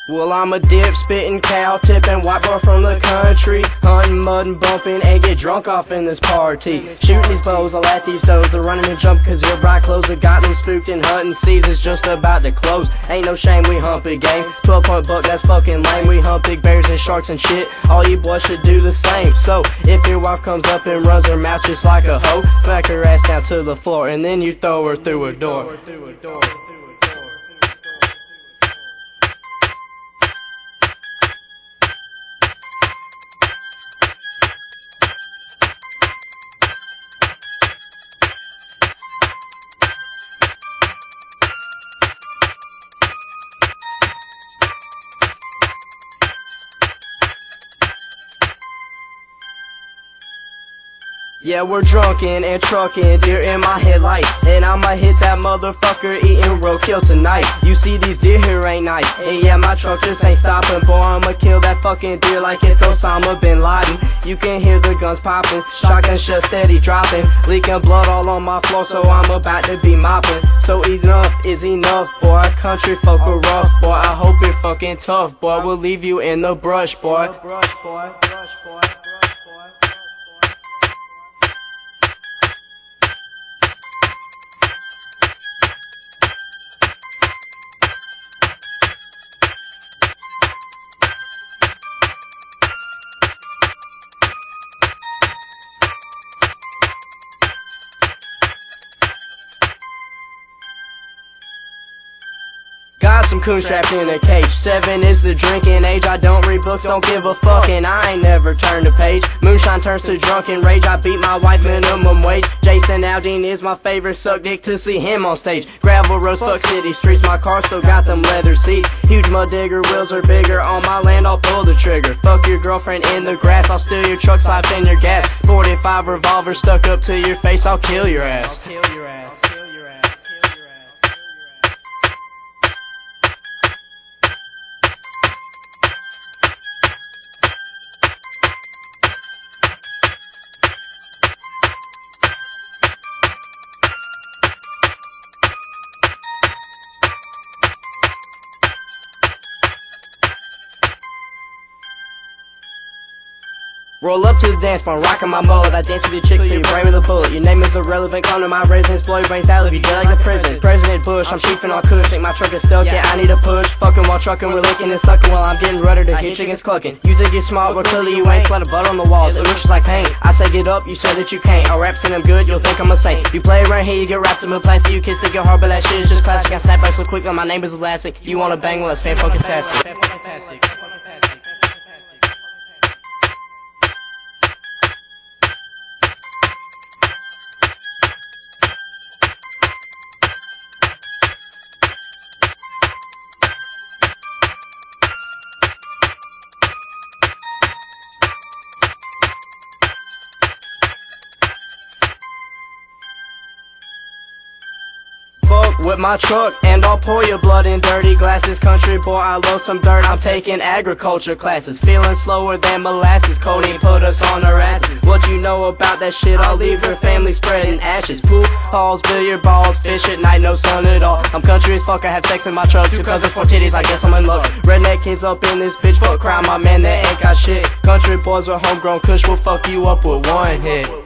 Well, I'm a dip, spittin', cow tippin', white boy from the country, hunting, muddin', bumpin', and get drunk off in this party. Shooting these bows, I'll at these does, they're running and jump cause your bright clothes have got them spooked, and hunting season's just about to close. Ain't no shame, we hump big game, 12-point buck, that's fucking lame. We hunt big bears and sharks and shit, all you boys should do the same. So, if your wife comes up and runs her mouth just like a hoe, smack her ass down to the floor, and then you throw her through a door. Yeah, we're drunkin' and truckin', deer in my headlights, and I'ma hit that motherfucker eatin' roadkill tonight. You see these deer here ain't nice, and yeah, my truck just ain't stoppin'. Boy, I'ma kill that fucking deer like it's Osama bin Laden. You can hear the guns poppin', shotgun shell steady droppin', leaking blood all on my floor, so I'm about to be moppin'. So enough is enough, boy, country folk are rough, boy, I hope you're fucking tough, boy, we'll leave you in the brush, boy. Got some coons trapped in a cage. 7 is the drinking age. I don't read books, don't give a fuck, and I ain't never turned a page. Moonshine turns to drunken rage. I beat my wife minimum wage. Jason Aldean is my favorite. Suck dick to see him on stage. Gravel roads, fuck city streets. My car still got them leather seats. Huge mud digger, wheels are bigger. On my land, I'll pull the trigger. Fuck your girlfriend in the grass. I'll steal your truck, slap in your gas. 45 revolver stuck up to your face. I'll kill your ass. Roll up to the dance bar, rockin' my mullet. I dance with the chick for your brain with a bullet. Your name is irrelevant, come to my residence, blow your brains out, leave you dead like the prison. President Bush, I'm chiefin' on kush, think my truck is stuck, yeah, I need a push. Fucking while truckin', we're licking and suckin' while I'm getting rudder to hit chickens clucking. You think you're smart, well clearly you ain't. Splatter butt on the walls, it looks just like paint. I say get up, you say that you can't. I rap and I'm good, you'll think I'm a saint. You play around here, you get wrapped in a plastic. You kids think you're hard, but that shit is just classic. I snap back so quick, my name is elastic. You wanna bang, well that's fan-fucking-tastic. With my truck, and I'll pour your blood in dirty glasses. Country boy, I love some dirt, I'm taking agriculture classes. Feeling slower than molasses, codeine put us on our asses. What you know about that shit, I'll leave your family spreading ashes. Pool halls, billiard balls, fish at night, no sun at all. I'm country as fuck, I have sex in my truck. 2 cousins, 4 titties, I guess I'm in love. Redneck kids up in this bitch, fuck crime, my man, that ain't got shit. Country boys with homegrown kush will fuck you up with one hit.